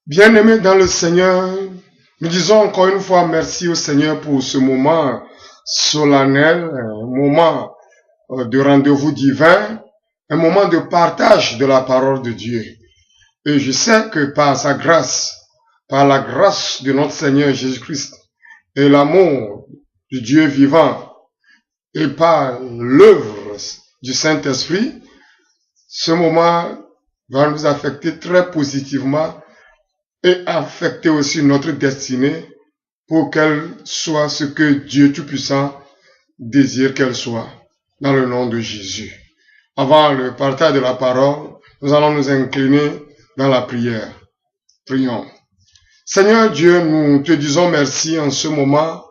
Bien-aimés dans le Seigneur, nous disons encore une fois merci au Seigneur pour ce moment solennel, un moment de rendez-vous divin, un moment de partage de la parole de Dieu. Et je sais que par sa grâce, par la grâce de notre Seigneur Jésus-Christ et l'amour du Dieu vivant et par l'œuvre du Saint-Esprit, ce moment va nous affecter très positivement et affecter aussi notre destinée pour qu'elle soit ce que Dieu Tout-Puissant désire qu'elle soit, dans le nom de Jésus. Avant le partage de la parole, nous allons nous incliner dans la prière. Prions. Seigneur Dieu, nous te disons merci en ce moment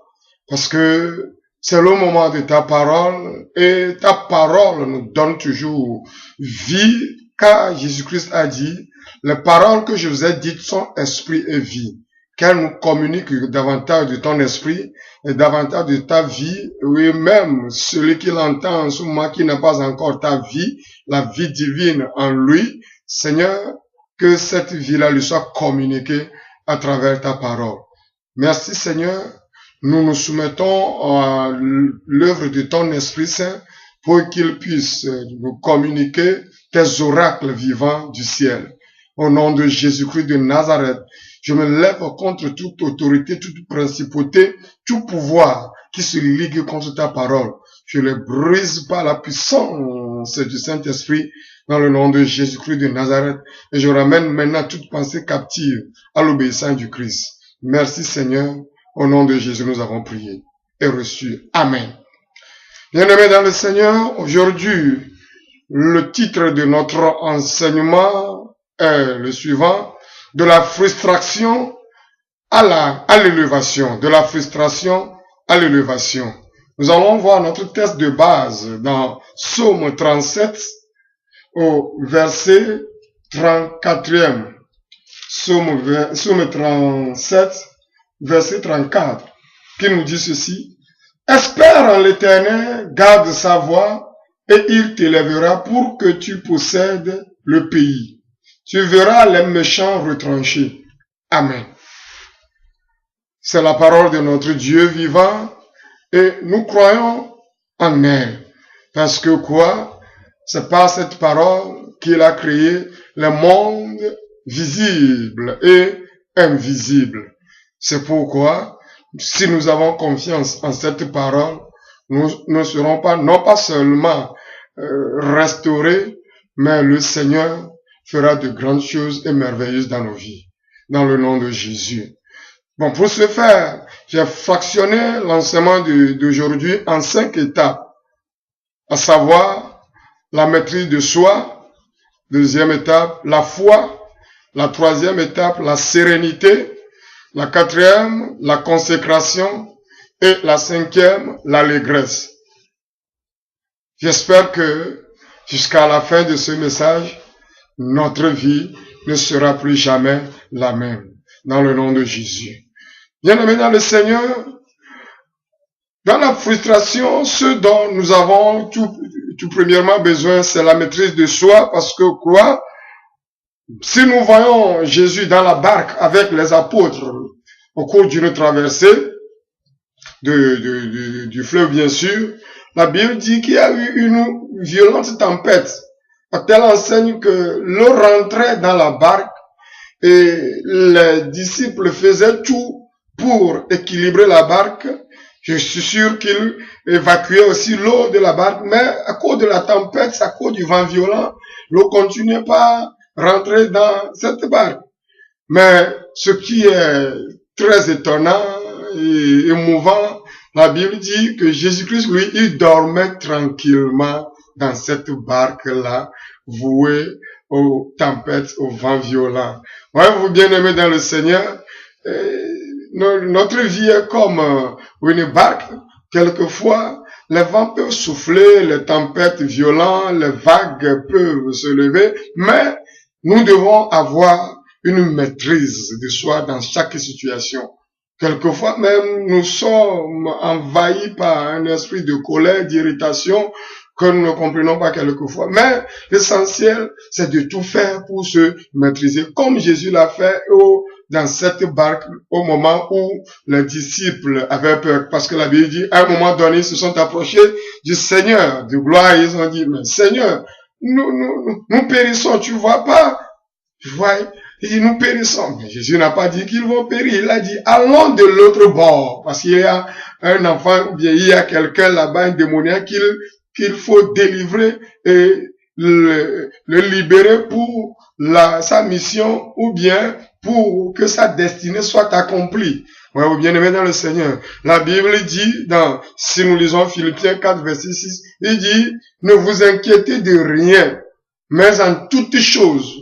parce que c'est le moment de ta parole et ta parole nous donne toujours vie, car Jésus-Christ a dit: les paroles que je vous ai dites sont esprit et vie. Qu'elles nous communiquent davantage de ton esprit et davantage de ta vie. Oui, même celui qui l'entend en ce moment, qui n'a pas encore ta vie, la vie divine en lui, Seigneur, que cette vie-là lui soit communiquée à travers ta parole. Merci Seigneur. Nous nous soumettons à l'œuvre de ton Esprit Saint pour qu'il puisse nous communiquer tes oracles vivants du ciel. Au nom de Jésus-Christ de Nazareth, je me lève contre toute autorité, toute principauté, tout pouvoir qui se ligue contre ta parole. Je les brise par la puissance du Saint-Esprit dans le nom de Jésus-Christ de Nazareth. Et je ramène maintenant toute pensée captive à l'obéissance du Christ. Merci Seigneur. Au nom de Jésus, nous avons prié et reçu. Amen. Bien-aimés dans le Seigneur, aujourd'hui, le titre de notre enseignement est le suivant: de la frustration à l'élévation. De la frustration à l'élévation. Nous allons voir notre texte de base dans Psaume 37 au verset 34e. Psaume 37, verset 34, qui nous dit ceci: espère en l'Éternel, garde sa voie, et il t'élèvera pour que tu possèdes le pays. Tu verras les méchants retranchés. Amen. C'est la parole de notre Dieu vivant, et nous croyons en elle. Parce que quoi? C'est par cette parole qu'il a créé le monde visible et invisible. C'est pourquoi, si nous avons confiance en cette parole, nous ne serons pas, non pas seulement restaurés, mais le Seigneur fera de grandes choses et merveilleuses dans nos vies, dans le nom de Jésus. Bon, pour ce faire, j'ai fractionné l'enseignement d'aujourd'hui en 5 étapes, à savoir la maîtrise de soi, deuxième étape, la foi, la troisième étape, la sérénité, la quatrième, la consécration, et la cinquième, l'allégresse. J'espère que jusqu'à la fin de ce message, notre vie ne sera plus jamais la même, dans le nom de Jésus. Bien-aimés dans le Seigneur, dans la frustration, ce dont nous avons tout premièrement besoin, c'est la maîtrise de soi, parce que quoi? Si nous voyons Jésus dans la barque avec les apôtres au cours d'une traversée du fleuve, bien sûr, la Bible dit qu'il y a eu une violente tempête, à telle enseigne que l'eau rentrait dans la barque et les disciples faisaient tout pour équilibrer la barque. Je suis sûr qu'ils évacuaient aussi l'eau de la barque, mais à cause de la tempête, à cause du vent violent, l'eau continuait pas rentrer dans cette barque. Mais ce qui est très étonnant et émouvant, la Bible dit que Jésus-Christ, lui, il dormait tranquillement dans cette barque-là, vouée aux tempêtes, au vent violent. Ouais, vous bien-aimés dans le Seigneur, notre vie est comme une barque. Quelquefois, les vents peuvent souffler, les tempêtes violentes, les vagues peuvent se lever, mais nous devons avoir une maîtrise de soi dans chaque situation. Quelquefois même, nous sommes envahis par un esprit de colère, d'irritation, que nous ne comprenons pas quelquefois. Mais l'essentiel, c'est de tout faire pour se maîtriser, comme Jésus l'a fait dans cette barque au moment où les disciples avaient peur. Parce que la Bible dit, à un moment donné, ils se sont approchés du Seigneur de gloire et ils ont dit, mais Seigneur, nous périssons, tu vois pas? Tu vois? Il dit, nous périssons. Mais Jésus n'a pas dit qu'ils vont périr. Il a dit, allons de l'autre bord. Parce qu'il y a un enfant, ou bien il y a quelqu'un là-bas, un démoniaque, qu'il faut délivrer et le libérer pour sa mission, ou bien pour que sa destinée soit accomplie. Ouais, ou bien aimé dans le Seigneur. La Bible dit, si nous lisons Philippiens 4, verset 6, il dit, ne vous inquiétez de rien, mais en toutes choses,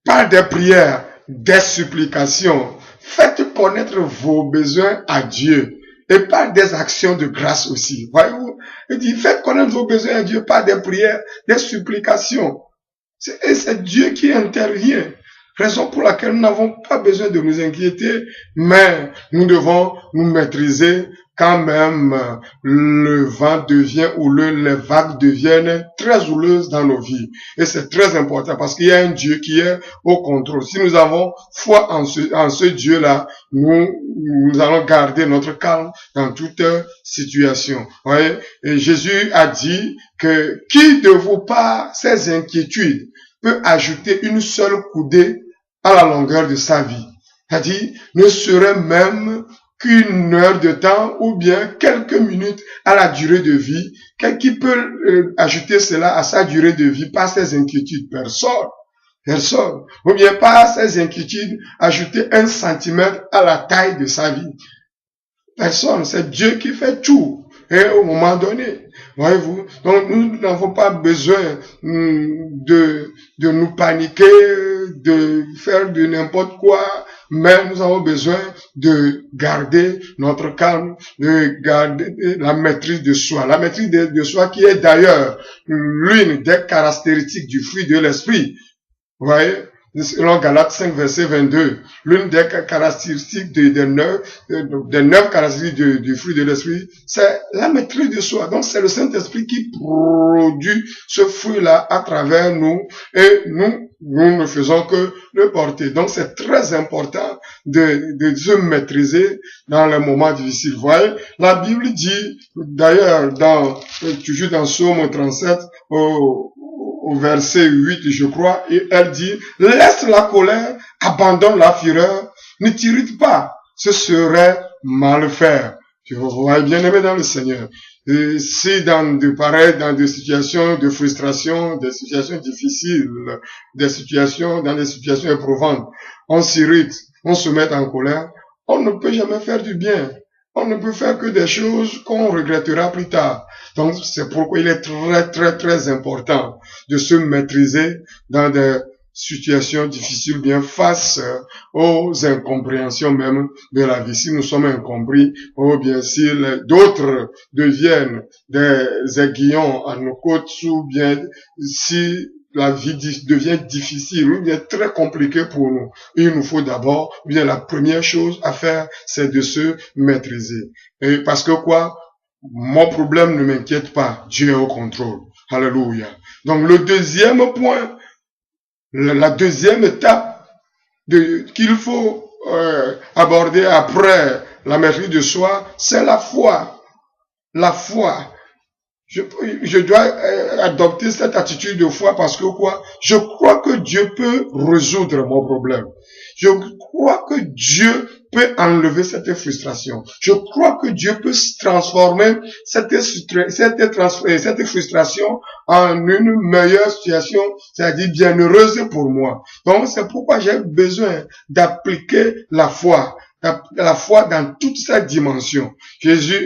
par des prières, des supplications, faites connaître vos besoins à Dieu et par des actions de grâce aussi. Voyez-vous? Il dit, faites connaître vos besoins à Dieu par des prières, des supplications. Et c'est Dieu qui intervient. Raison pour laquelle nous n'avons pas besoin de nous inquiéter, mais nous devons nous maîtriser quand même le vent devient houleux, les vagues deviennent très houleuses dans nos vies. Et c'est très important parce qu'il y a un Dieu qui est au contrôle. Si nous avons foi en ce Dieu-là, nous allons garder notre calme dans toute situation. Voyez? Et Jésus a dit que qui de vous par ses inquiétudes peut ajouter une seule coudée à la longueur de sa vie. C'est-à-dire, ne serait même qu'une heure de temps ou bien quelques minutes à la durée de vie. Qui peut ajouter cela à sa durée de vie par ses inquiétudes? Personne. Personne. Ou bien par ses inquiétudes, ajouter 1 centimètre à la taille de sa vie. Personne. C'est Dieu qui fait tout. Et au moment donné, voyez-vous, donc nous n'avons pas besoin de nous paniquer, de faire de n'importe quoi, mais nous avons besoin de garder notre calme, de garder la maîtrise de soi. La maîtrise de soi qui est d'ailleurs l'une des caractéristiques du fruit de l'esprit. Vous voyez? Selon Galates 5, verset 22, l'une des caractéristiques des neuf caractéristiques du fruit de l'esprit, c'est la maîtrise de soi. Donc c'est le Saint-Esprit qui produit ce fruit-là à travers nous et nous ne faisons que le porter. Donc c'est très important de se maîtriser dans les moments difficiles. Vous voyez, la Bible dit, d'ailleurs, toujours dans Psaume 37, au verset 8, je crois, et elle dit, laisse la colère, abandonne la fureur, ne t'irrite pas, ce serait mal faire. Tu vois, bien aimé dans le Seigneur. Et si dans des situations de frustration, des situations difficiles, dans des situations éprouvantes, on s'irrite, on se met en colère, on ne peut jamais faire du bien. On ne peut faire que des choses qu'on regrettera plus tard. Donc, c'est pourquoi il est très, très, très important de se maîtriser dans des situations difficiles, bien face aux incompréhensions même de la vie. Si nous sommes incompris, ou bien si d'autres deviennent des aiguillons à nos côtes, ou bien si la vie devient difficile, ou bien très compliquée pour nous. Il nous faut d'abord, bien la première chose à faire, c'est de se maîtriser. Et parce que quoi? Mon problème ne m'inquiète pas. Dieu est au contrôle. Alléluia. Donc le deuxième point, la deuxième étape qu'il faut aborder après la maîtrise de soi, c'est la foi. La foi. Je dois adopter cette attitude de foi parce que quoi? Je crois que Dieu peut résoudre mon problème. Je crois que Dieu peut enlever cette frustration. Je crois que Dieu peut transformer cette frustration en une meilleure situation, c'est-à-dire bienheureuse pour moi. Donc c'est pourquoi j'ai besoin d'appliquer la foi. La foi dans toute sa dimension.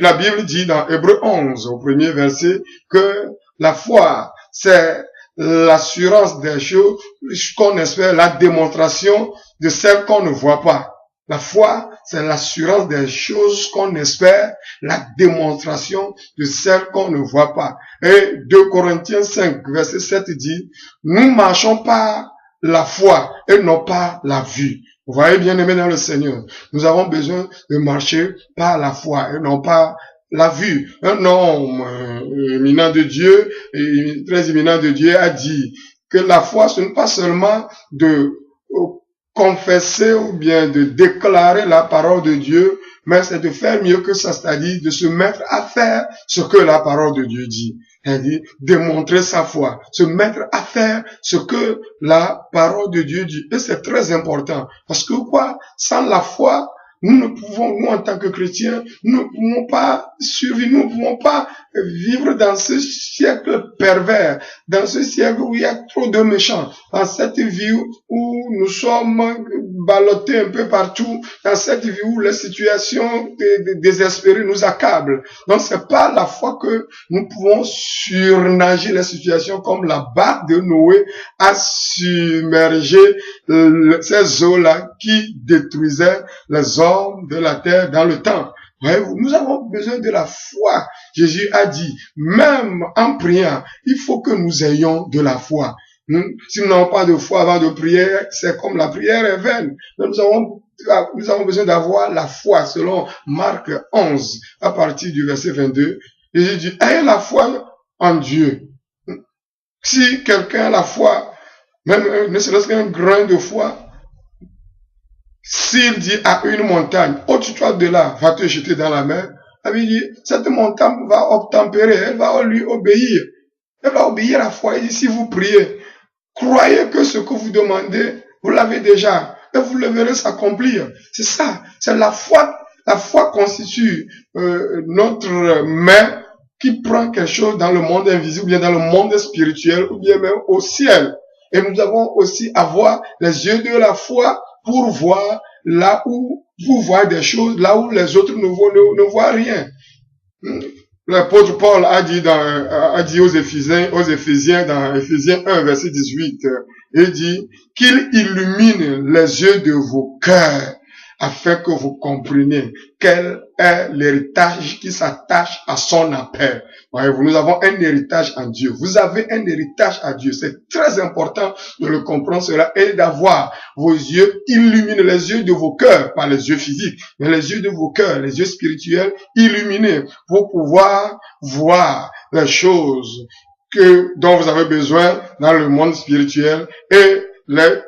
La Bible dit dans Hébreux 11, au premier verset, que la foi, c'est l'assurance des choses qu'on espère, la démonstration de celles qu'on ne voit pas. La foi, c'est l'assurance des choses qu'on espère, la démonstration de celles qu'on ne voit pas. Et 2 Corinthiens 5, verset 7 dit, nous marchons par la foi et non pas la vue. Vous voyez, bien aimé dans le Seigneur, nous avons besoin de marcher par la foi et non pas l'a vu. Un homme éminent de Dieu, très éminent de Dieu, a dit que la foi, ce n'est pas seulement de confesser ou bien de déclarer la parole de Dieu, mais c'est de faire mieux que ça, c'est-à-dire de se mettre à faire ce que la parole de Dieu dit. C'est-à-dire démontrer sa foi, se mettre à faire ce que la parole de Dieu dit. Et c'est très important. Parce que quoi? Sans la foi, nous en tant que chrétiens, nous ne pouvons pas survivre, nous ne pouvons pas vivre dans ce siècle pervers, dans ce siècle où il y a trop de méchants, dans cette vie où nous sommes ballottés un peu partout, dans cette vie où les situations désespérées nous accablent. Donc c'est par la foi que nous pouvons surnager les situations comme la barque de Noé a submergé ces eaux-là qui détruisaient les hommes de la terre dans le temps. Nous avons besoin de la foi. Jésus a dit, même en priant, il faut que nous ayons de la foi. Si nous n'avons pas de foi avant de prier, c'est comme la prière est vaine. Nous avons besoin d'avoir la foi, selon Marc 11, à partir du verset 22. Jésus dit, ayez la foi en Dieu. Si quelqu'un a la foi, même ne serait-ce qu'un grain de foi, s'il dit à une montagne, ôte-toi de là, va te jeter dans la mer, il dit, cette montagne va obtempérer, elle va lui obéir. Elle va obéir à la foi. Il dit, si vous priez, croyez que ce que vous demandez, vous l'avez déjà, et vous le verrez s'accomplir. C'est ça, c'est la foi. La foi constitue notre main qui prend quelque chose dans le monde invisible, ou bien dans le monde spirituel, ou bien même au ciel. Et nous devons aussi avoir les yeux de la foi pour voir là où vous voyez des choses, là où les autres ne voient rien. L'apôtre Paul a dit aux Éphésiens dans Éphésiens 1, verset 18, il dit qu'il illumine les yeux de vos cœurs afin que vous compreniez quel est l'héritage qui s'attache à son appel. Voyez-vous, nous avons un héritage en Dieu. Vous avez un héritage à Dieu. C'est très important de le comprendre cela et d'avoir vos yeux illuminés, les yeux de vos cœurs, pas les yeux physiques, mais les yeux de vos cœurs, les yeux spirituels illuminés pour pouvoir voir les choses dont vous avez besoin dans le monde spirituel et les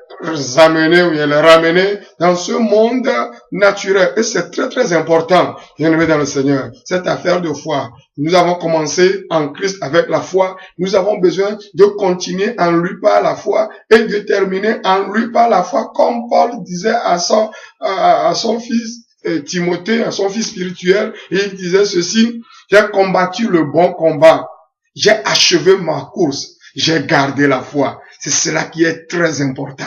amener ou les ramener dans ce monde naturel. Et c'est très très important, bien-aimés dans le Seigneur, cette affaire de foi. Nous avons commencé en Christ avec la foi. Nous avons besoin de continuer en lui par la foi et de terminer en lui par la foi, comme Paul disait à son fils Timothée, à son fils spirituel. Et il disait ceci, j'ai combattu le bon combat. J'ai achevé ma course. J'ai gardé la foi. C'est cela qui est très important.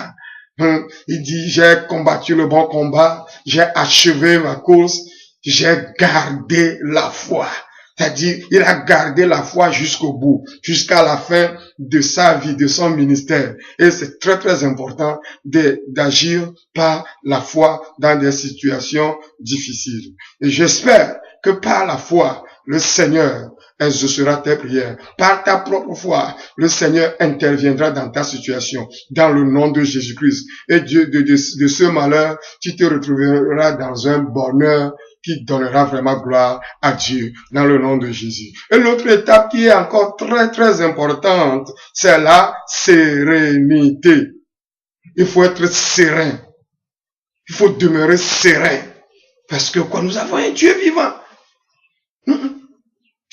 Il dit, j'ai combattu le bon combat, j'ai achevé ma course, j'ai gardé la foi. C'est-à-dire, il a gardé la foi jusqu'au bout, jusqu'à la fin de sa vie, de son ministère. Et c'est très très important d'agir par la foi dans des situations difficiles. Et j'espère que par la foi, le Seigneur exaucera tes prières. Par ta propre foi, le Seigneur interviendra dans ta situation, dans le nom de Jésus-Christ. Et Dieu, de ce malheur, tu te retrouveras dans un bonheur qui donnera vraiment gloire à Dieu, dans le nom de Jésus. Et l'autre étape qui est encore très très importante, c'est la sérénité. Il faut être serein. Il faut demeurer serein. Parce que quoi, nous avons un Dieu vivant.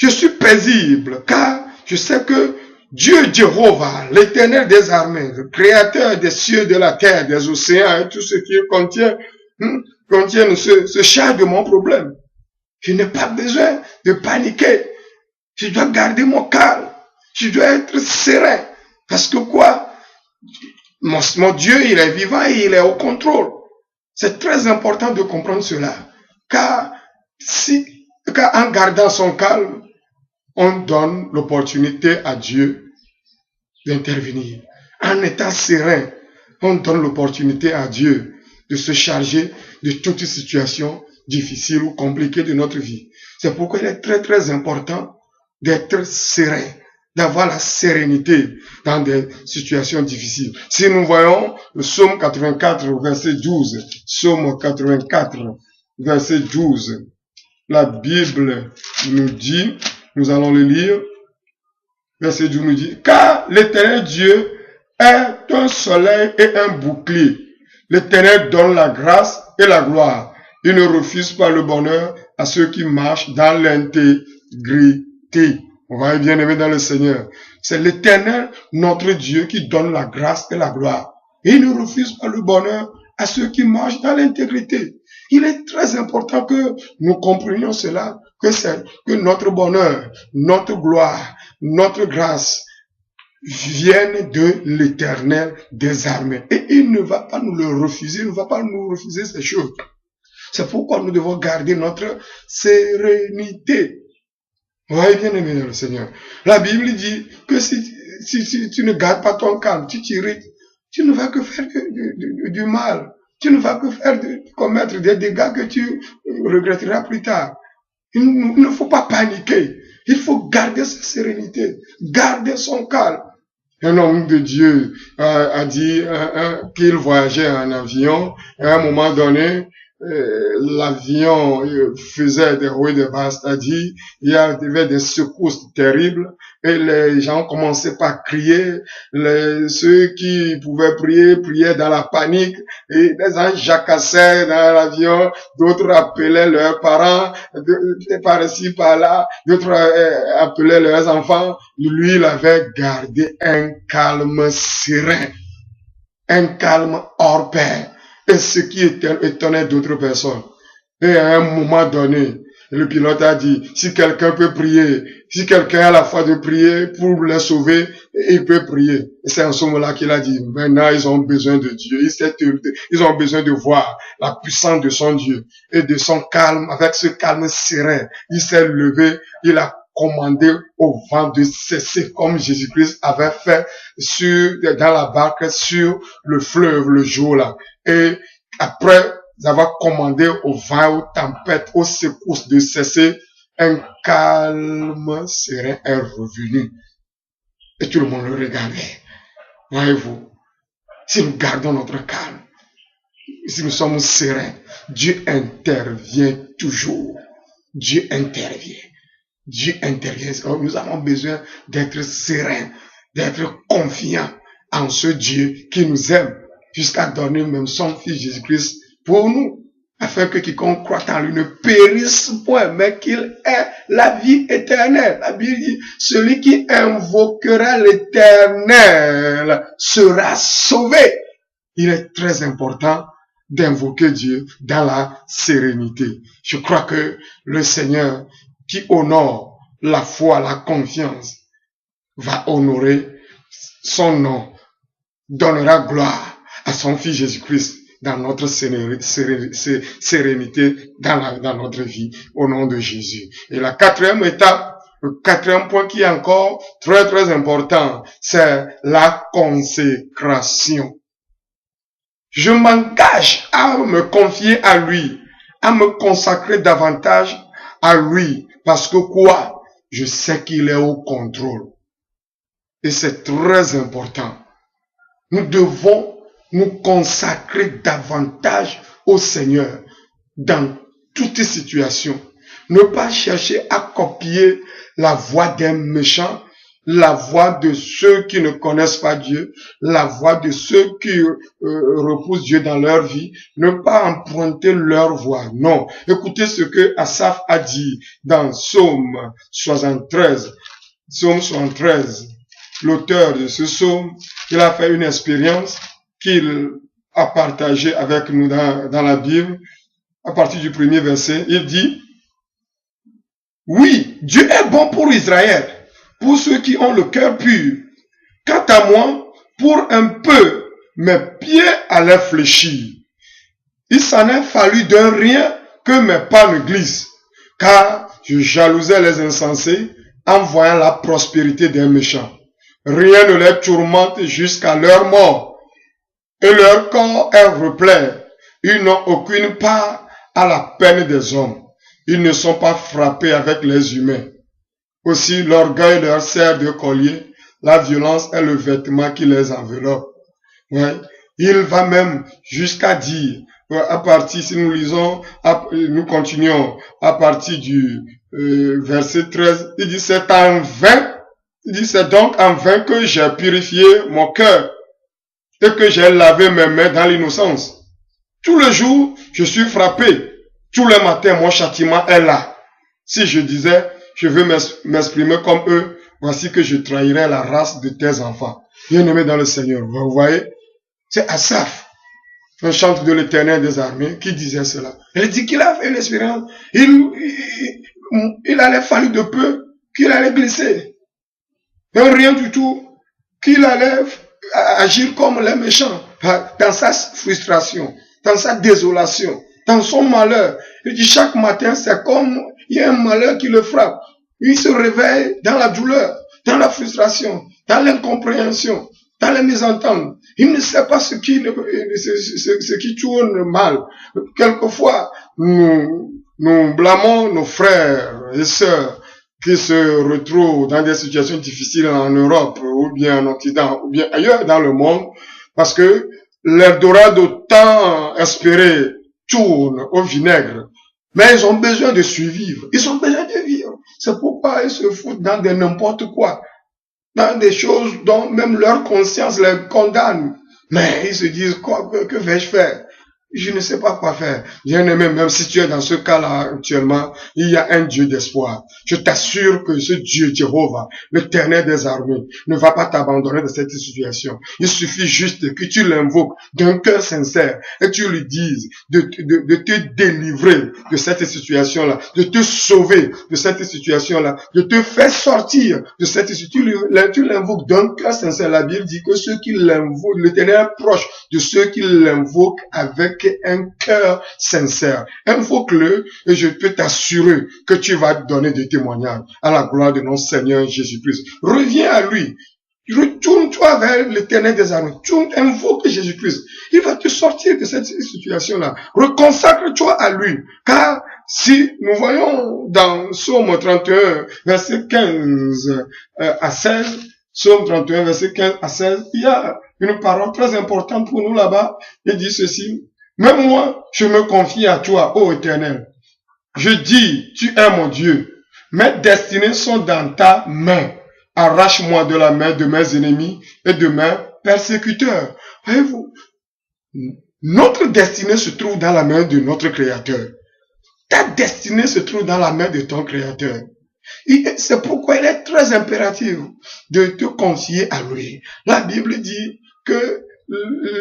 Je suis paisible, car je sais que Dieu Jéhovah, l'éternel des armées, le créateur des cieux, de la terre, des océans et tout ce qui contient, se charge de mon problème. Je n'ai pas besoin de paniquer. Je dois garder mon calme. Je dois être serein. Parce que quoi? Mon Dieu, il est vivant et il est au contrôle. C'est très important de comprendre cela. Car en gardant son calme, on donne l'opportunité à Dieu d'intervenir. En étant serein, on donne l'opportunité à Dieu de se charger de toute situation difficile ou compliquée de notre vie. C'est pourquoi il est très très important d'être serein, d'avoir la sérénité dans des situations difficiles. Si nous voyons le psaume 84, verset 12, psaume 84, verset 12, la Bible nous dit, nous allons le lire, verset 12 nous dit, car l'Éternel Dieu est un soleil et un bouclier. L'Éternel donne la grâce et la gloire. Il ne refuse pas le bonheur à ceux qui marchent dans l'intégrité. On va bien aimer dans le Seigneur. C'est l'Éternel, notre Dieu, qui donne la grâce et la gloire. Et il ne refuse pas le bonheur à ceux qui marchent dans l'intégrité. Il est très important que nous comprenions cela, que notre bonheur, notre gloire, notre grâce viennent de l'Éternel des armées. Et il ne va pas nous le refuser, il ne va pas nous refuser ces choses. C'est pourquoi nous devons garder notre sérénité. Vous voyez bien aimé dans le Seigneur. La Bible dit que si tu ne gardes pas ton calme, tu t'irrites, tu ne vas que faire du mal. Tu ne vas que commettre des dégâts que tu regretteras plus tard. Il ne faut pas paniquer. Il faut garder sa sérénité, garder son calme. Un homme de Dieu a dit qu'il voyageait en avion. Et à un moment donné, l'avion faisait des hauts et des bas, c'est-à-dire il y avait des secousses terribles et les gens commençaient par crier. Ceux qui pouvaient prier priaient dans la panique et des gens jacassaient dans l'avion, d'autres appelaient leurs parents, par ici, par là, d'autres appelaient leurs enfants. Lui, il avait gardé un calme serein, un calme hors pair. Et ce qui étonnait d'autres personnes. Et à un moment donné, le pilote a dit, si quelqu'un peut prier, si quelqu'un a la foi de prier pour les sauver, il peut prier. Et c'est en ce moment-là qu'il a dit, maintenant ils ont besoin de Dieu. Ils ont besoin de voir la puissance de son Dieu et de son calme, avec ce calme serein. Il s'est levé, il a commandé au vent de cesser comme Jésus-Christ avait fait dans la barque sur le fleuve le jour là. Et après avoir commandé au vent, aux tempêtes, aux secousses de cesser, un calme serein est revenu. Et tout le monde le regardait. Voyez-vous, si nous gardons notre calme, si nous sommes sereins, Dieu intervient toujours. Dieu intervient. Dieu intervient. Nous avons besoin d'être sereins, d'être confiants en ce Dieu qui nous aime, jusqu'à donner même son Fils Jésus-Christ pour nous, afin que quiconque croit en lui ne périsse point, mais qu'il ait la vie éternelle. La Bible dit, celui qui invoquera l'Éternel sera sauvé. Il est très important d'invoquer Dieu dans la sérénité. Je crois que le Seigneur qui honore la foi, la confiance, va honorer son nom, donnera gloire à son Fils Jésus-Christ dans notre sérénité, dans notre vie, au nom de Jésus. Et la quatrième étape, le quatrième point qui est encore très très important, c'est la consécration. Je m'engage à me confier à lui, à me consacrer davantage à lui, parce que quoi? Je sais qu'il est au contrôle. Et c'est très important. Nous devons nous consacrer davantage au Seigneur dans toutes situations. Ne pas chercher à copier la voie des méchants, la voie de ceux qui ne connaissent pas Dieu, la voie de ceux qui repoussent Dieu dans leur vie, ne pas emprunter leur voie. Non. Écoutez ce que Asaph a dit dans Psaume 73. Psaume 73. L'auteur de ce psaume, il a fait une expérience qu'il a partagée avec nous dans la Bible. À partir du premier verset, il dit, oui, Dieu est bon pour Israël, pour ceux qui ont le cœur pur. Quant à moi, pour un peu, mes pieds allaient fléchir. Il s'en est fallu d'un rien que mes pas ne glissent, car je jalousais les insensés en voyant la prospérité des méchants. Rien ne les tourmente jusqu'à leur mort, et leur corps est replet. Ils n'ont aucune part à la peine des hommes. Ils ne sont pas frappés avec les humains. Aussi, l'orgueil leur sert de collier. La violence est le vêtement qui les enveloppe. Ouais. Il va même jusqu'à dire, à partir, si nous lisons, nous continuons à partir du verset 13, il dit c'est en vain, il dit c'est donc en vain que j'ai purifié mon cœur et que j'ai lavé mes mains dans l'innocence. Tout le jour, je suis frappé. Tous les matins, mon châtiment est là. Si je disais, je veux m'exprimer comme eux, voici que je trahirais la race de tes enfants. Bien-aimés dans le Seigneur, vous voyez, c'est Asaph, un chantre de l'Éternel des armées, qui disait cela. Il dit qu'il a fait l'expérience. Il allait fallu de peu qu'il allait glisser. Et rien du tout, qu'il allait agir comme les méchants, dans sa frustration, dans sa désolation, dans son malheur. Il dit chaque matin, c'est comme il y a un malheur qui le frappe. Il se réveille dans la douleur, dans la frustration, dans l'incompréhension, dans les mésententes. Il ne sait pas ce qui tourne mal. Quelquefois, nous blâmons nos frères et sœurs qui se retrouvent dans des situations difficiles en Europe, ou bien en Occident, ou bien ailleurs dans le monde, parce que l'Eldorado tant espéré tourne au vinaigre. Mais ils ont besoin de survivre. Ils ont besoin de vivre. C'est pourquoi ils se foutent dans de n'importe quoi. Dans des choses dont même leur conscience les condamne. Mais ils se disent, que vais-je faire? Je ne sais pas quoi faire. Bien-aimé, même si tu es dans ce cas-là actuellement, il y a un Dieu d'espoir. Je t'assure que ce Dieu, Jéhovah, l'Éternel des armées, ne va pas t'abandonner dans cette situation. Il suffit juste que tu l'invoques d'un cœur sincère et tu lui dises de te délivrer de cette situation-là, de te sauver de cette situation-là, de te faire sortir de cette situation. Tu l'invoques d'un cœur sincère. La Bible dit que ceux qui l'invoquent, l'Éternel est proche de ceux qui l'invoquent avec un cœur sincère. Invoque-le et je peux t'assurer que tu vas donner des témoignages à la gloire de notre Seigneur Jésus-Christ. Reviens à lui. Retourne-toi vers l'Éternel des armées. Invoque Jésus-Christ. Il va te sortir de cette situation-là. Reconsacre-toi à lui. Car si nous voyons dans Psaume 31, verset 15 à 16, Psaume 31, verset 15 à 16, il y a une parole très importante pour nous là-bas. Il dit ceci. Même moi, je me confie à toi, ô Éternel. Je dis, tu es mon Dieu. Mes destinées sont dans ta main. Arrache-moi de la main de mes ennemis et de mes persécuteurs. Voyez-vous, notre destinée se trouve dans la main de notre Créateur. Ta destinée se trouve dans la main de ton Créateur. C'est pourquoi il est très impératif de te confier à lui. La Bible dit que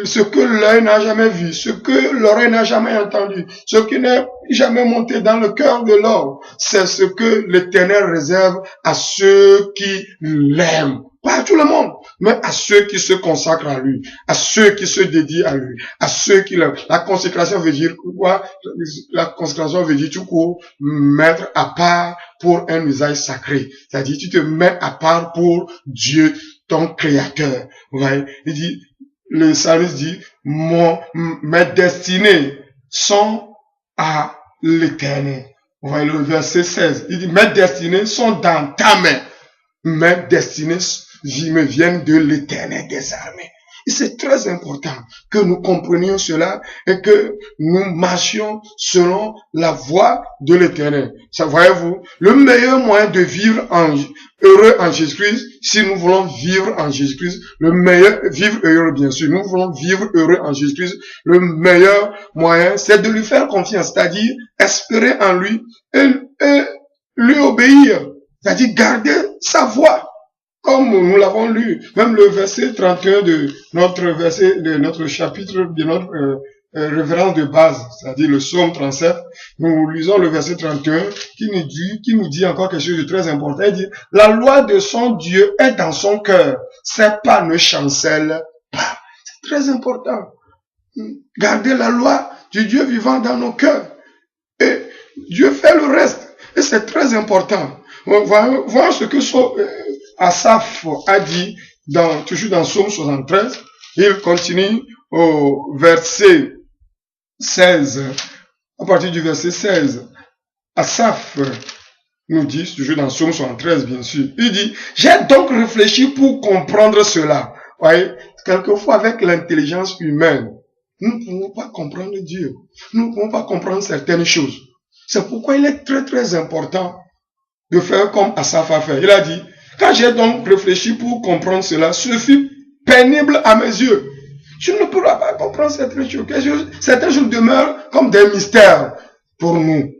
ce que l'œil n'a jamais vu, ce que l'oreille n'a jamais entendu, ce qui n'est jamais monté dans le cœur de l'homme, c'est ce que l'Éternel réserve à ceux qui l'aiment. Pas à tout le monde, mais à ceux qui se consacrent à lui, à ceux qui se dédient à lui, à ceux qui l'aiment. La consécration veut dire quoi? La consécration veut dire tout court, mettre à part pour un usage sacré. C'est-à-dire, tu te mets à part pour Dieu, ton Créateur. Vous voyez? Il dit, le psalmiste dit, mes destinées sont à l'Éternel. Vous voyez le verset 16. Il dit, mes destinées sont dans ta main. Mes destinées me viennent de l'Éternel des armées. Et c'est très important que nous comprenions cela et que nous marchions selon la voie de l'Éternel. Ça, voyez-vous, le meilleur moyen de vivre heureux en Jésus-Christ, si nous voulons vivre en Jésus-Christ, vivre heureux bien sûr, nous voulons vivre heureux en Jésus-Christ, le meilleur moyen, c'est de lui faire confiance, c'est-à-dire espérer en lui et lui obéir, c'est-à-dire garder sa voie. Comme nous l'avons lu, même le verset 31 de notre chapitre, de notre référence de base, c'est-à-dire le psaume 37, nous lisons le verset 31 qui nous dit encore quelque chose de très important. Il dit, la loi de son Dieu est dans son cœur, ses pas ne chancellent pas. C'est très important. Garder la loi du Dieu vivant dans nos cœurs. Et Dieu fait le reste. Et c'est très important. Voir ce que Asaph a dit toujours dans Psaume 73, il continue au verset 16, à partir du verset 16, Asaph nous dit, toujours dans Psaume 73 bien sûr, il dit, j'ai donc réfléchi pour comprendre cela. Vous voyez, quelquefois avec l'intelligence humaine, nous ne pouvons pas comprendre Dieu. Nous ne pouvons pas comprendre certaines choses. C'est pourquoi il est très très important de faire comme Asaph a fait. Il a dit, quand j'ai donc réfléchi pour comprendre cela, ce fut pénible à mes yeux. Je ne pourrai pas comprendre certaines choses. Certaines choses demeurent comme des mystères pour nous.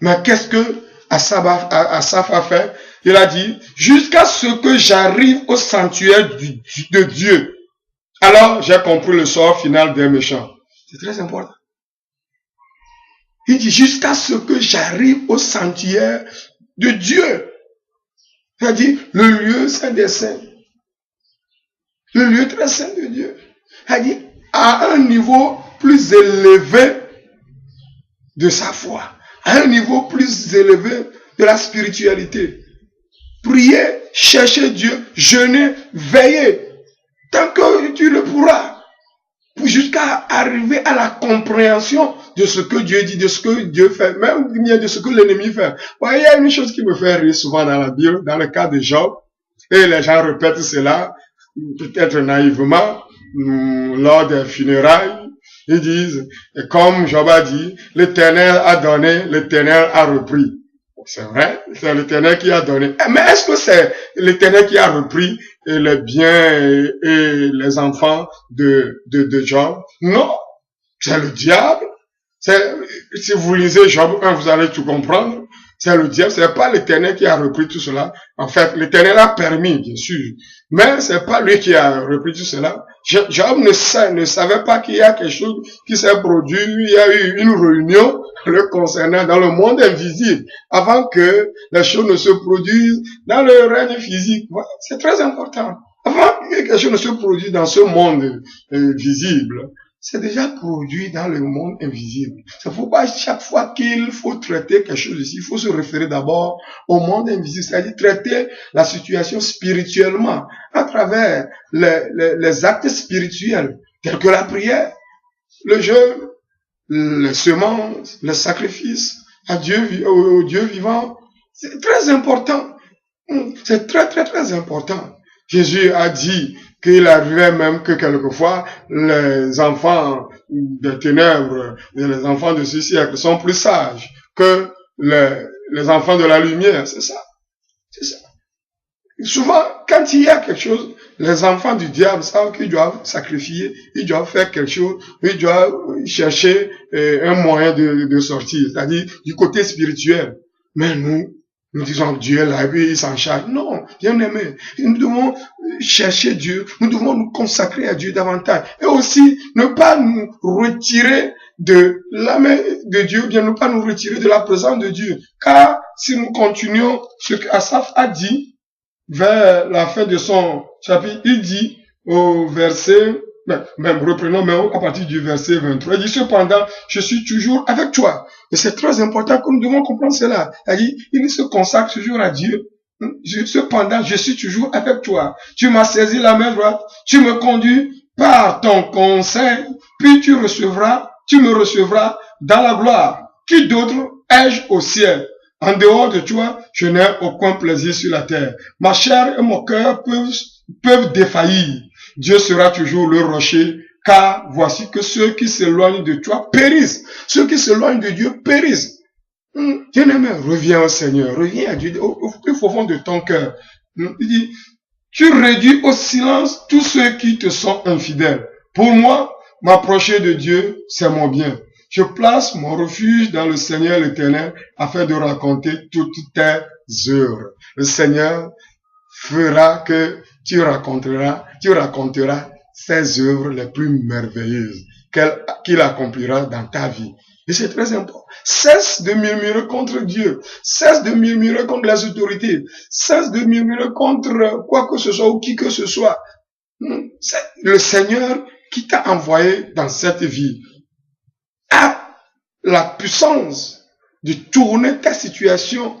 Mais qu'est-ce que Asaph a fait? Il a dit, jusqu'à ce que j'arrive au sanctuaire de Dieu. Alors, j'ai compris le sort final des méchants. C'est très important. Il dit, jusqu'à ce que j'arrive au sanctuaire de Dieu. C'est-à-dire, le lieu saint des saints. Le lieu très saint de Dieu. C'est-à-dire, à un niveau plus élevé de sa foi. À un niveau plus élevé de la spiritualité. Prier, chercher Dieu, jeûner, veiller. Tant que tu le pourras. Jusqu'à arriver à la compréhension de ce que Dieu dit, de ce que Dieu fait, même de ce que l'ennemi fait. Il y a une chose qui me fait rire souvent dans la Bible, dans le cas de Job, et les gens répètent cela, peut-être naïvement, lors des funérailles. Ils disent, comme Job a dit, l'Éternel a donné, l'Éternel a repris. C'est vrai, c'est l'Éternel qui a donné. Mais est-ce que c'est l'Éternel qui a repris les biens et les enfants de Job? Non, c'est le diable. Si vous lisez Job 1, vous allez tout comprendre. C'est le diable, c'est pas l'Éternel qui a repris tout cela. En fait, l'Éternel a permis, bien sûr. Mais c'est pas lui qui a repris tout cela. Job ne savait pas qu'il y a quelque chose qui s'est produit. Il y a eu une réunion le concernant dans le monde invisible avant que les choses ne se produisent dans le règne physique. C'est très important. Avant que quelque chose ne se produise dans ce monde visible, c'est déjà produit dans le monde invisible. C'est pourquoi chaque fois qu'il faut traiter quelque chose ici, il faut se référer d'abord au monde invisible, c'est-à-dire traiter la situation spirituellement à travers les actes spirituels, tels que la prière, le jeûne, les semences, les sacrifices à Dieu, au Dieu vivant. C'est très important. C'est très très très important. Jésus a dit qu'il arrivait même que quelquefois les enfants des ténèbres et les enfants de ce siècle sont plus sages que les enfants de la lumière. C'est ça. C'est ça. Souvent, quand il y a quelque chose, les enfants du diable savent qu'ils doivent sacrifier, ils doivent faire quelque chose, ils doivent chercher un moyen de sortir, c'est-à-dire du côté spirituel. Mais nous disons Dieu est là, et puis il s'en charge. Non, bien aimé, nous devons chercher Dieu, nous devons nous consacrer à Dieu davantage. Et aussi, ne pas nous retirer de la main de Dieu, bien ne pas nous retirer de la présence de Dieu. Car si nous continuons ce qu'Asaph a dit, vers la fin de son chapitre, il dit au verset, même reprenons même à partir du verset 23, il dit cependant, je suis toujours avec toi. Et c'est très important que nous devons comprendre cela. Il se consacre toujours à Dieu. Cependant, je suis toujours avec toi. Tu m'as saisi la main droite, tu me conduis par ton conseil, puis tu me recevras dans la gloire. Qui d'autre ai-je au ciel? En dehors de toi, je n'ai aucun plaisir sur la terre. Ma chair et mon cœur peuvent défaillir. Dieu sera toujours le rocher, car voici que ceux qui s'éloignent de toi périssent. Ceux qui s'éloignent de Dieu périssent. Bien-aimé, reviens au Seigneur, reviens à Dieu, au plus profond de ton cœur. Il dit, tu réduis au silence tous ceux qui te sont infidèles. Pour moi, m'approcher de Dieu, c'est mon bien. Je place mon refuge dans le Seigneur l'Éternel afin de raconter toutes tes œuvres. Le Seigneur fera que tu raconteras ses œuvres les plus merveilleuses qu'il accomplira dans ta vie. Et c'est très important. Cesse de murmurer contre Dieu. Cesse de murmurer contre les autorités. Cesse de murmurer contre quoi que ce soit ou qui que ce soit. C'est le Seigneur qui t'a envoyé dans cette vie a la puissance de tourner ta situation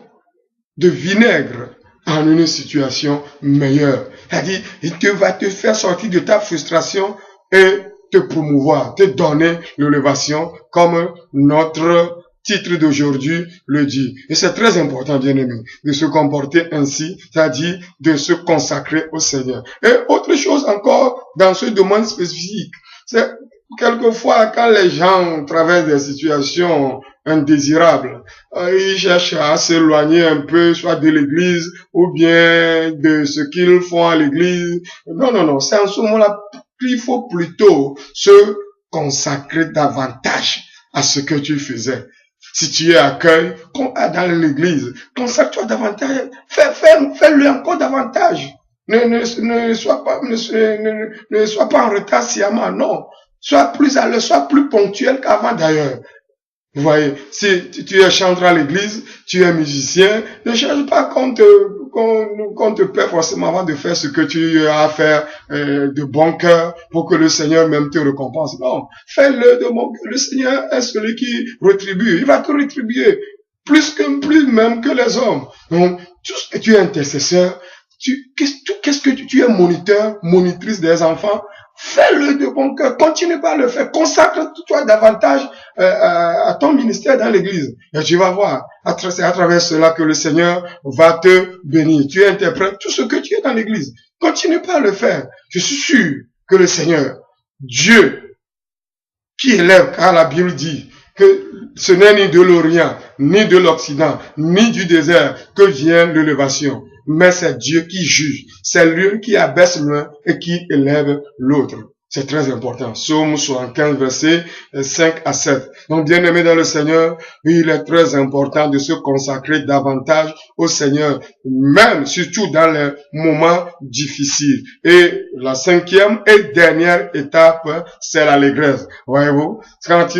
de vinaigre en une situation meilleure. C'est-à-dire, il va te faire sortir de ta frustration et te promouvoir, te donner l'élévation comme notre titre d'aujourd'hui le dit. Et c'est très important, bien aimé, de se comporter ainsi, c'est-à-dire de se consacrer au Seigneur. Et autre chose encore dans ce domaine spécifique, c'est quelquefois, quand les gens traversent des situations indésirables, ils cherchent à s'éloigner un peu, soit de l'église, ou bien de ce qu'ils font à l'église. Non, non, non, c'est en ce moment-là qu'il faut plutôt se consacrer davantage à ce que tu faisais. Si tu es accueil dans l'église, consacre-toi davantage, fais-le encore davantage. Ne sois pas en retard sciemment, non. Sois plus à l'heure, sois plus ponctuel qu'avant d'ailleurs. Vous voyez, si tu es chanteur à l'église, tu es musicien, ne cherche pas qu'on te paie forcément avant de faire ce que tu as à faire de bon cœur pour que le Seigneur même te récompense. Non, fais-le de bon cœur. Le Seigneur est celui qui rétribue. Il va te rétribuer plus même que les hommes. Donc, tu es intercesseur, qu'est-ce que tu es moniteur, monitrice des enfants, fais-le de bon cœur, continue pas à le faire, consacre-toi davantage à ton ministère dans l'église. Et tu vas voir, c'est à travers cela que le Seigneur va te bénir. Tu interprètes tout ce que tu es dans l'église. Continue pas à le faire. Je suis sûr que le Seigneur, Dieu, qui élève, car la Bible dit que ce n'est ni de l'Orient, ni de l'Occident, ni du désert que vient l'élévation. Mais c'est Dieu qui juge. C'est lui qui abaisse l'un et qui élève l'autre. C'est très important. Psaume 75, versets 5 à 7. Donc, bien aimé dans le Seigneur, il est très important de se consacrer davantage au Seigneur, même surtout dans les moments difficiles. Et la cinquième et dernière étape, c'est l'allégresse. Voyez-vous,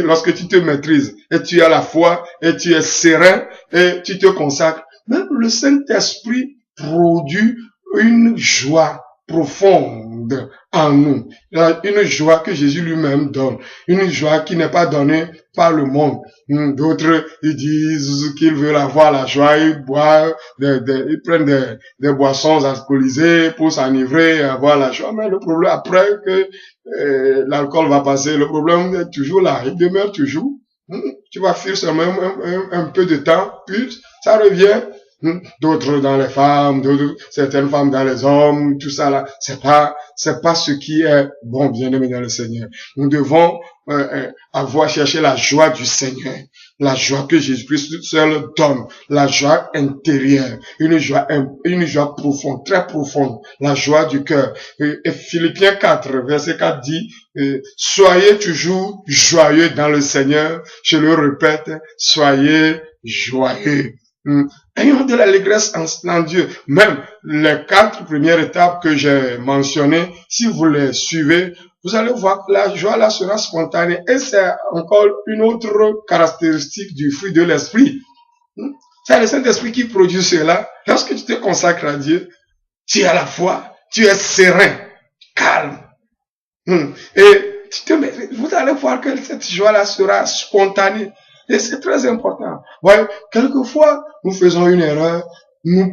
lorsque tu te maîtrises et tu as la foi et tu es serein et tu te consacres, même le Saint-Esprit produit une joie profonde en nous. Une joie que Jésus lui-même donne. Une joie qui n'est pas donnée par le monde. D'autres, ils disent qu'ils veulent avoir la joie, ils boivent, ils prennent des boissons alcoolisées pour s'enivrer, avoir la joie. Mais le problème, après que l'alcool va passer, le problème est toujours là. Il demeure toujours. Tu vas fuir seulement un peu de temps, puis ça revient. D'autres dans les femmes, certaines femmes dans les hommes, tout ça là, c'est pas ce qui est bon, bien-aimé dans le Seigneur. Nous devons chercher la joie du Seigneur, la joie que Jésus-Christ seul donne, la joie intérieure, une joie profonde, très profonde, la joie du cœur. Et Philippiens 4, verset 4 dit, soyez toujours joyeux dans le Seigneur. Je le répète, soyez joyeux. Ayons de l'allégresse en Dieu. Même les 4 premières étapes que j'ai mentionnées, si vous les suivez, vous allez voir que la joie là sera spontanée. Et c'est encore une autre caractéristique du fruit de l'esprit. C'est le Saint-Esprit qui produit cela. Lorsque tu te consacres à Dieu, tu as la foi, tu es serein, calme. Et vous allez voir que cette joie là sera spontanée. Et c'est très important. Voyez, quelquefois, nous faisons une erreur, nous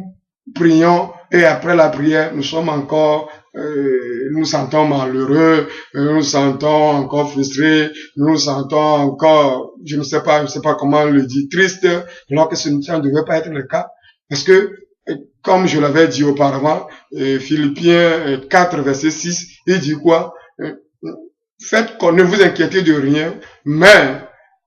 prions, et après la prière, nous sommes encore, nous sentons malheureux, nous sentons encore frustrés, nous sentons encore, je ne sais pas comment le dire, triste, alors que ça ne devait pas être le cas. Parce que, comme je l'avais dit auparavant, Philippiens 4, verset 6, il dit quoi? Ne vous inquiétez de rien, mais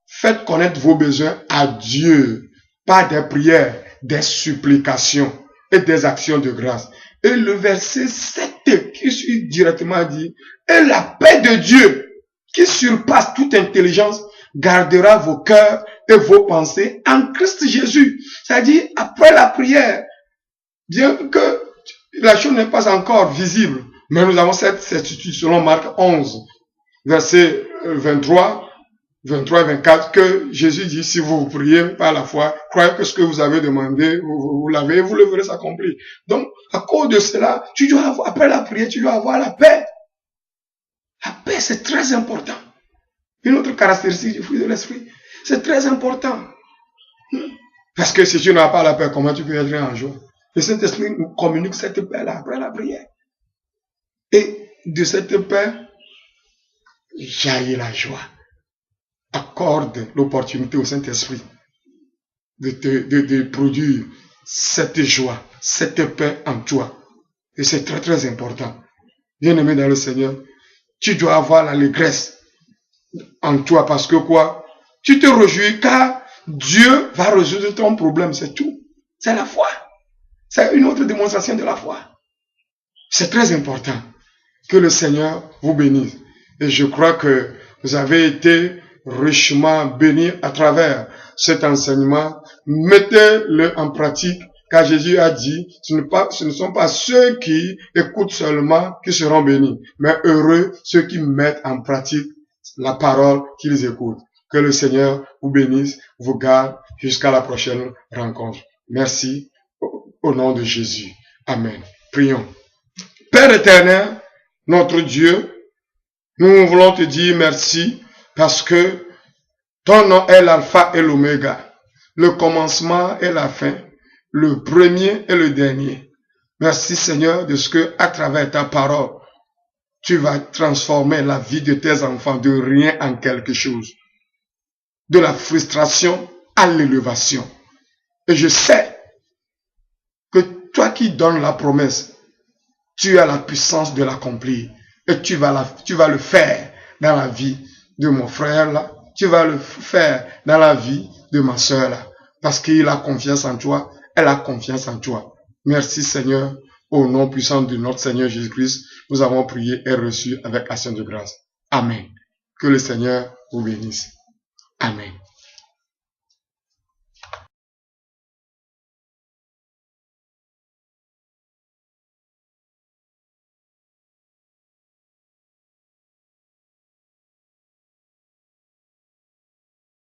faites connaître vos besoins à Dieu par des prières, des supplications et des actions de grâce. Et le verset 7 qui suit directement dit, et la paix de Dieu qui surpasse toute intelligence gardera vos cœurs et vos pensées en Christ Jésus. C'est-à-dire, après la prière, bien que la chose n'est pas encore visible, mais nous avons cette certitude selon Marc 11, verset 23 et 24, que Jésus dit, si vous priez par la foi, croyez que ce que vous avez demandé, vous l'avez, vous le verrez s'accomplir. Donc, à cause de cela, après la prière, tu dois avoir la paix. La paix, c'est très important. Une autre caractéristique du fruit de l'esprit, c'est très important. Parce que si tu n'as pas la paix, comment tu peux être en joie? Le Saint-Esprit nous communique cette paix-là après la prière. Et de cette paix, jaillit la joie. Accorde l'opportunité au Saint-Esprit de produire cette joie, cette paix en toi. Et c'est très très important. Bien-aimé dans le Seigneur, tu dois avoir l'allégresse en toi parce que quoi? Tu te réjouis car Dieu va résoudre ton problème, c'est tout. C'est la foi. C'est une autre démonstration de la foi. C'est très important. Que le Seigneur vous bénisse. Et je crois que vous avez été richement bénis à travers cet enseignement. Mettez-le en pratique, car Jésus a dit, ce ne sont pas ceux qui écoutent seulement qui seront bénis, mais heureux ceux qui mettent en pratique la parole qu'ils écoutent. Que le Seigneur vous bénisse, vous garde jusqu'à la prochaine rencontre. Merci au nom de Jésus. Amen. Prions. Père éternel, notre Dieu, nous voulons te dire merci parce que ton nom est l'alpha et l'oméga, le commencement et la fin, le premier et le dernier. Merci Seigneur de ce que, à travers ta parole, tu vas transformer la vie de tes enfants de rien en quelque chose, de la frustration à l'élévation. Et je sais que toi qui donnes la promesse, tu as la puissance de l'accomplir. Et tu vas le faire dans la vie de mon frère là. Tu vas le faire dans la vie de ma soeur là. Parce qu'il a confiance en toi. Elle a confiance en toi. Merci Seigneur. Au nom puissant de notre Seigneur Jésus-Christ, nous avons prié et reçu avec action de grâce. Amen. Que le Seigneur vous bénisse. Amen.